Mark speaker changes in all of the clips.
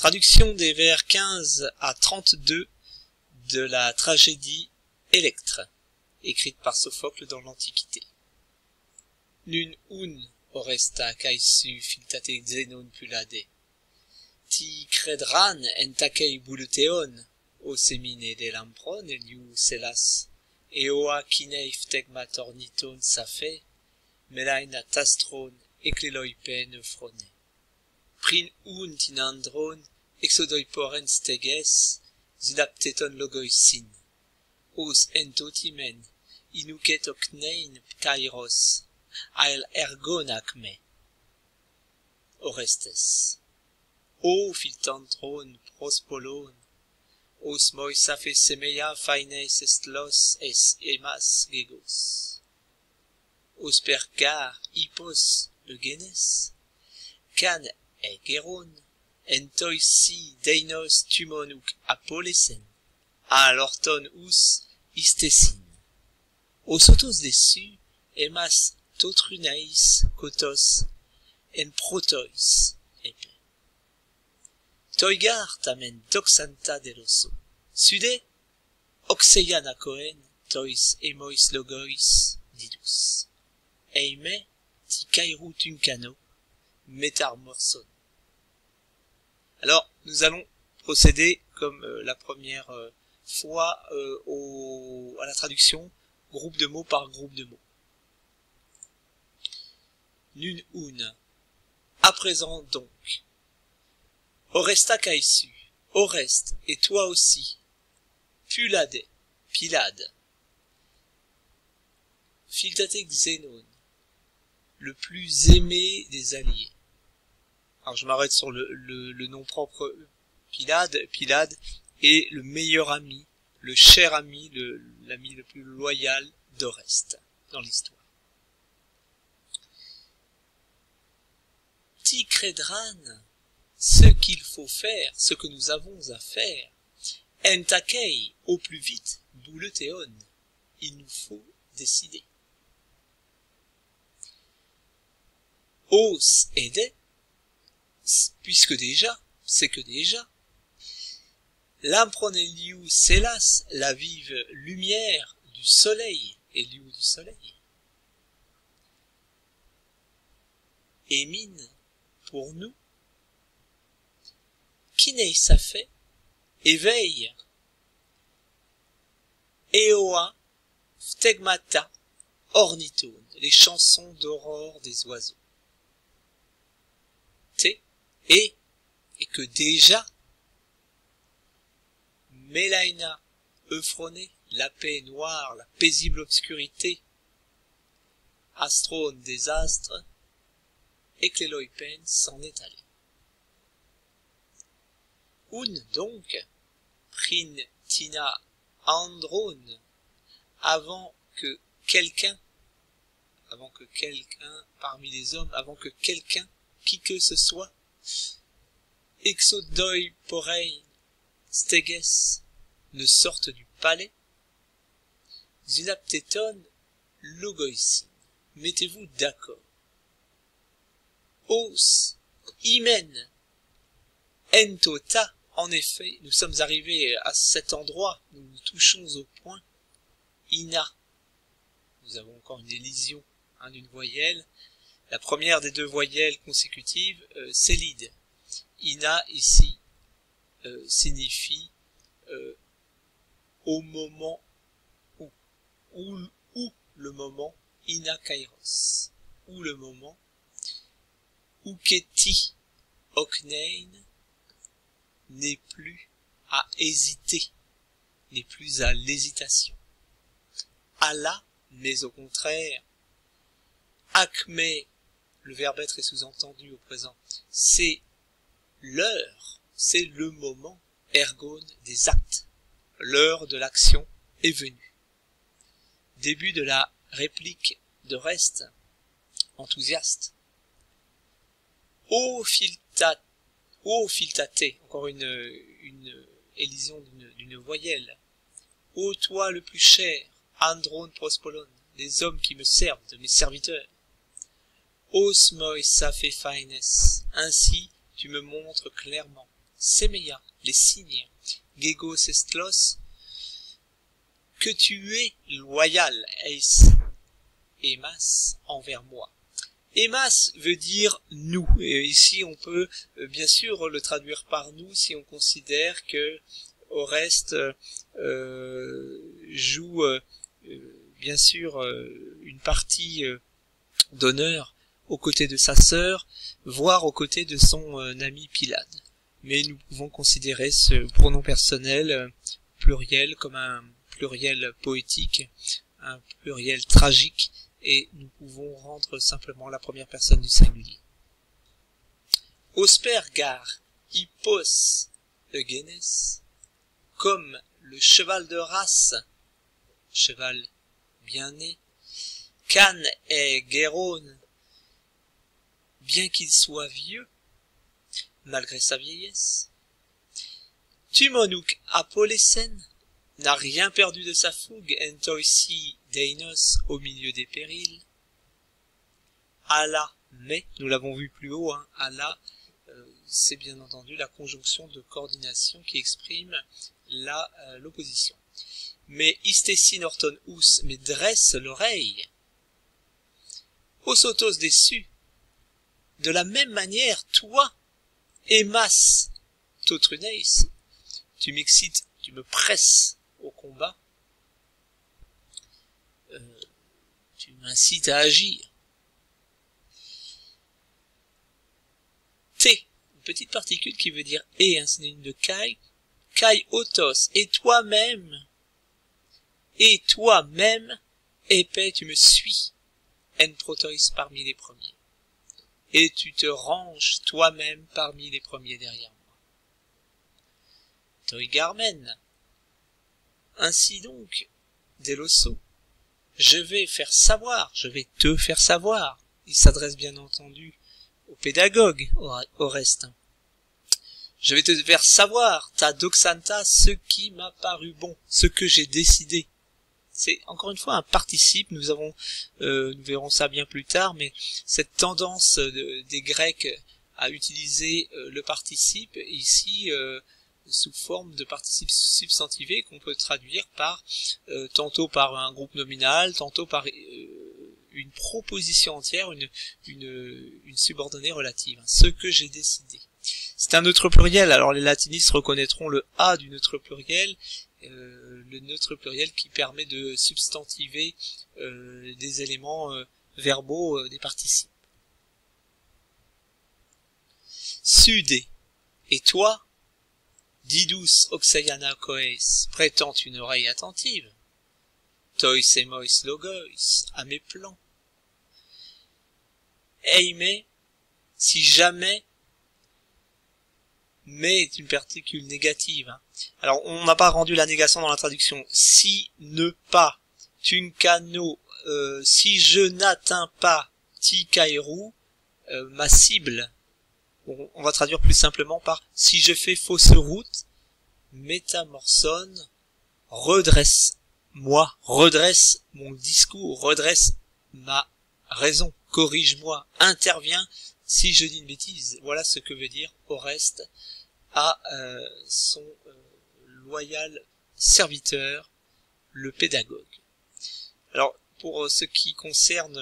Speaker 1: Traduction des vers 15 à 32 de la tragédie Électre, écrite par Sophocle dans l'Antiquité. Nun un oresta caesu philtate xenon pulade. Ti credran en takei bouleteon, o semine de lampron eliu selas, eoa kinei phtegmat orniton safe, melaina tastron ecleloipen frone. Prin un tinandron exodoiporen steges, zilapteton logoisin, os entotimen, inuket oknein ptairos, ael ergon acme. Orestes. O philtantron prospolon, os moisafe semeia faines estlos es emas gegos. Os percar hippos eugenes, can egeron, entoisi deinos tumonuk apolesen, alorton us istesin. Os autos dessus, emas totrunaïs kotos, en protois, epe. Toigar tamen doxanta deloso. Sude, oxeian acoen, tois emois logois, didus. Eime, ti cairou tuncano, metarmorson. Alors, nous allons procéder, comme la première fois, à la traduction, groupe de mots par groupe de mots. Nun un. À présent donc. Oresta caesu. Oreste, et toi aussi. Pulade. Pylade. Philtate xenon. Le plus aimé des alliés. Alors je m'arrête sur le nom propre Pylade. Pylade est le meilleur ami, le cher ami, l'ami le plus loyal d'Oreste dans l'histoire. Ti credran, ce qu'il faut faire, ce que nous avons à faire, en takei, au plus vite, bouleteon, il nous faut décider. Os ede, puisque déjà, c'est que déjà, l'amproneliu selas, la vive lumière du soleil, eliu du soleil, émine pour nous, kinei safe, éveille, eoa, phtegmata, ornithone, les chansons d'aurore des oiseaux. Et que déjà, Mélaina, Euphronée, la paix noire, la paisible obscurité, Astrone des astres, Ecleloipen s'en est allé. Un donc, prin tina androne, avant que quelqu'un parmi les hommes, avant que quelqu'un, qui que ce soit, exodoi porein steges, ne sorte du palais, zilapteton logoisin, mettez-vous d'accord. Os, imen, entota, en effet, nous sommes arrivés à cet endroit, nous nous touchons au point, ina, nous avons encore une élision d'une voyelle, la première des deux voyelles consécutives, c'est l'ide. Ina, ici, signifie au moment où le moment, ina kairos, où le moment, uketi oknein n'est plus à hésiter, n'est plus à l'hésitation. Allah, mais au contraire, acme, le verbe être est sous-entendu au présent, c'est l'heure, c'est le moment, ergon des actes, l'heure de l'action est venue. Début de la réplique d'Oreste, enthousiaste. Ô philtate, encore une élision d'une voyelle. Ô toi le plus cher, androne prospolon, les hommes qui me servent, de mes serviteurs. Os moi safe fines, ainsi tu me montres clairement, semeia, les signes, gegos estlos, que tu es loyal, eis, emas, envers moi. Emas veut dire nous, et ici on peut bien sûr le traduire par nous si on considère que Oreste joue bien sûr une partie d'honneur aux côtés de sa sœur, voire aux côtés de son ami Pylade. Mais nous pouvons considérer ce pronom personnel pluriel comme un pluriel poétique, un pluriel tragique, et nous pouvons rendre simplement la première personne du singulier. Osper gar hippos eugenes, comme le cheval de race, cheval bien né, can et Guéron, bien qu'il soit vieux, malgré sa vieillesse. Tumonuk Apollesen n'a rien perdu de sa fougue, entoisi deinos, au milieu des périls. Allah, mais, nous l'avons vu plus haut, Allah, c'est bien entendu la conjonction de coordination qui exprime l'opposition. Mais istessin orton ous, mais dresse l'oreille. Osotos déçu, de la même manière, toi, emas totruneis, tu m'excites, tu me presses au combat, tu m'incites à agir. T, une petite particule qui veut dire et, un synonyme de kai, kai otos, et toi-même, épais, tu me suis, en protois parmi les premiers, et tu te ranges toi-même parmi les premiers derrière moi. Toigarmen, ainsi donc, Delosso, je vais te faire savoir, il s'adresse bien entendu au pédagogue, au reste. Je vais te faire savoir, ta doxanta, ce qui m'a paru bon, ce que j'ai décidé. C'est encore une fois un participe, nous verrons ça bien plus tard, mais cette tendance des Grecs à utiliser le participe, ici, sous forme de participe substantivé qu'on peut traduire par, tantôt par un groupe nominal, tantôt par une proposition entière, une subordonnée relative. Ce que j'ai décidé. C'est un neutre pluriel, alors les latinistes reconnaîtront le A du neutre pluriel, le neutre pluriel qui permet de substantiver des éléments verbaux des participes. Sudé, et toi, didus oxeiana coes, prétends une oreille attentive, tois emois logois, à mes plans. Eime, si jamais, mais est une particule négative. Alors, on n'a pas rendu la négation dans la traduction. Si ne pas, tunkano, si je n'atteins pas tikaeru, ma cible. On va traduire plus simplement par si je fais fausse route, métamorphone, redresse mon discours, redresse ma raison, corrige-moi, interviens si je dis une bêtise. Voilà ce que veut dire Oreste à son loyal serviteur, le pédagogue. Alors, pour ce qui concerne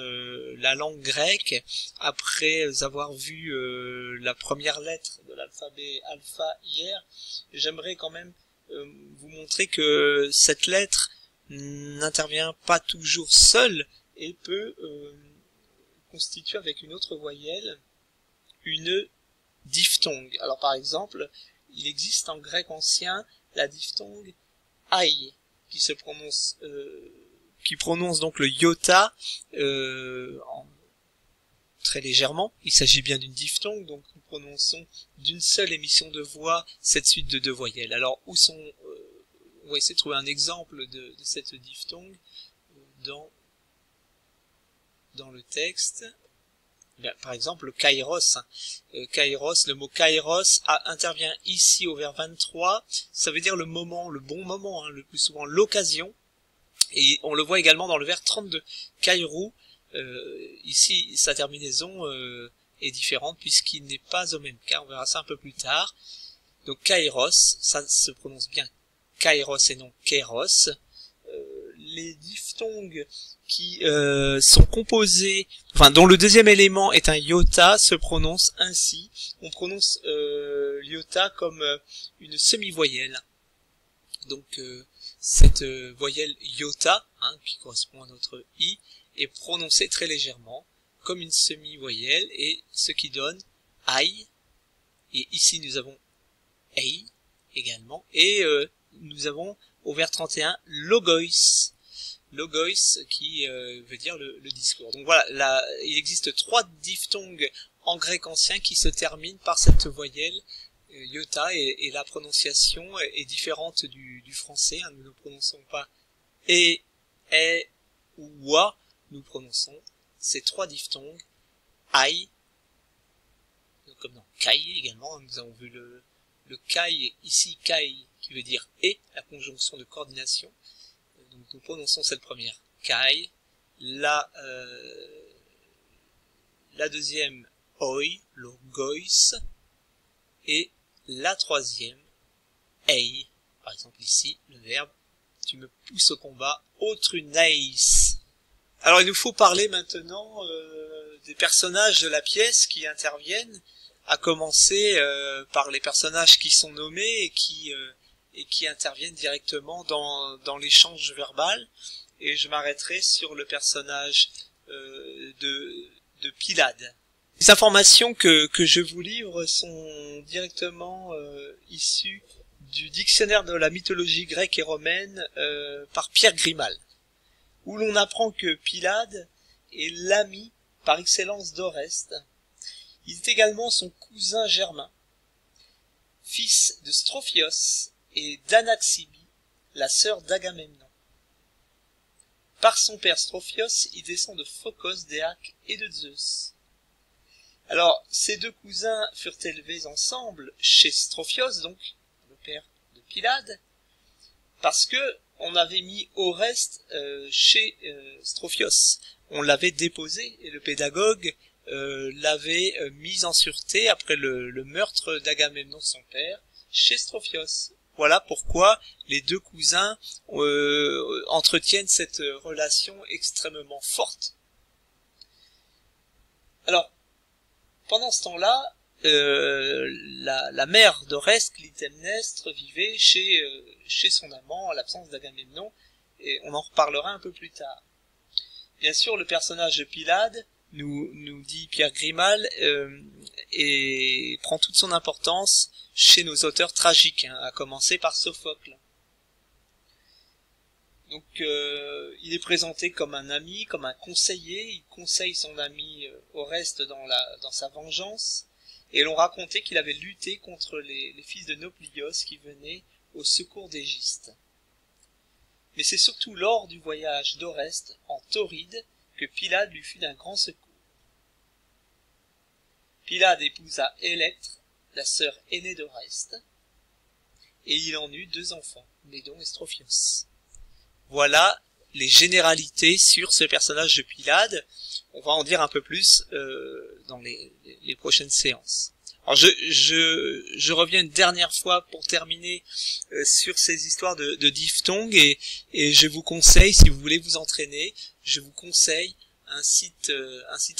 Speaker 1: la langue grecque, après avoir vu la première lettre de l'alphabet alpha hier, j'aimerais quand même vous montrer que cette lettre n'intervient pas toujours seule et peut constituer avec une autre voyelle une diphtongue. Alors par exemple, il existe en grec ancien la diphtongue aïe qui prononce donc le iota très légèrement. Il s'agit bien d'une diphtongue, donc nous prononçons d'une seule émission de voix cette suite de deux voyelles. Alors on va essayer de trouver un exemple de cette diphtongue dans le texte. Bien, par exemple, le kairos. Le mot kairos intervient ici au vers 23. Ça veut dire le moment, le bon moment, le plus souvent l'occasion. Et on le voit également dans le vers 32. Kairou, ici, sa terminaison est différente puisqu'il n'est pas au même cas. On verra ça un peu plus tard. Donc kairos, ça se prononce bien kairos et non kairos. Les diphtongues qui sont composés, enfin dont le deuxième élément est un iota, se prononcent ainsi. On prononce l'iota comme une semi-voyelle. Donc cette voyelle iota, qui correspond à notre i, est prononcée très légèrement comme une semi-voyelle, et ce qui donne ai. Et ici nous avons ei également, et nous avons au vers 31 logos. Logos qui veut dire le discours. Donc voilà, là, il existe 3 diphtongues en grec ancien qui se terminent par cette voyelle iota, et la prononciation est différente du français. Nous ne prononçons pas e ou wa, nous prononçons ces 3 diphtongues ai, comme dans kai également. Nous avons vu le kai ici, kai qui veut dire et, la conjonction de coordination. Donc nous prononçons cette première kai, la deuxième oi, logos, et la troisième ei. Par exemple ici, le verbe tu me pousses au combat, autrunais. Alors il nous faut parler maintenant des personnages de la pièce qui interviennent, à commencer par les personnages qui sont nommés et qui interviennent directement dans l'échange verbal. Et je m'arrêterai sur le personnage de Pylade. Les informations que je vous livre sont directement issues du dictionnaire de la mythologie grecque et romaine par Pierre Grimal, où l'on apprend que Pylade est l'ami par excellence d'Oreste. Il est également son cousin germain, fils de Strophios et d'Anaxibie, la sœur d'Agamemnon. Par son père Strophios, il descend de Phocos, d'Éaque et de Zeus. Alors, ces 2 cousins furent élevés ensemble chez Strophios, donc le père de Pylade, parce que on avait mis Oreste chez Strophios. On l'avait déposé, et le pédagogue l'avait mis en sûreté après le meurtre d'Agamemnon, son père, chez Strophios. Voilà pourquoi les 2 cousins entretiennent cette relation extrêmement forte. Alors, pendant ce temps-là, la mère d'Oreste, Clytemnestre, vivait chez son amant, à l'absence d'Agamemnon, et on en reparlera un peu plus tard. Bien sûr, le personnage de Pylade, nous dit Pierre Grimal, et prend toute son importance chez nos auteurs tragiques, à commencer par Sophocle. Donc il est présenté comme un ami, comme un conseiller. Il conseille son ami Oreste dans sa vengeance, et l'on racontait qu'il avait lutté contre les fils de Nauplios qui venaient au secours d'Égiste. Mais c'est surtout lors du voyage d'Oreste en Tauride que Pylade lui fut d'un grand secours. Pylade épousa Électre, la sœur aînée d'Oreste, et il en eut 2 enfants, Médon et Strophios. Voilà les généralités sur ce personnage de Pylade. On va en dire un peu plus dans les prochaines séances. Alors je reviens une dernière fois pour terminer sur ces histoires de diphtongues, et je vous conseille, si vous voulez vous entraîner, je vous conseille un site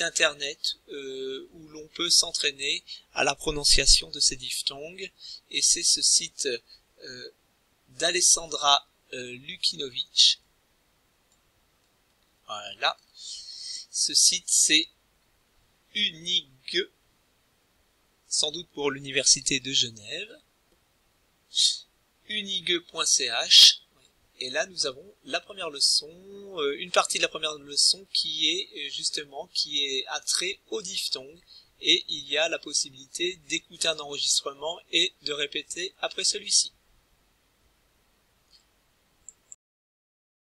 Speaker 1: internet où l'on peut s'entraîner à la prononciation de ces diphtongues, et c'est ce site d'Alessandra Lukinovic. Voilà. Ce site, c'est Unigue, sans doute pour l'université de Genève, unigue.ch. Et là, nous avons la première leçon, une partie de la première leçon qui est attrait au diphtongue, et il y a la possibilité d'écouter un enregistrement et de répéter après celui-ci.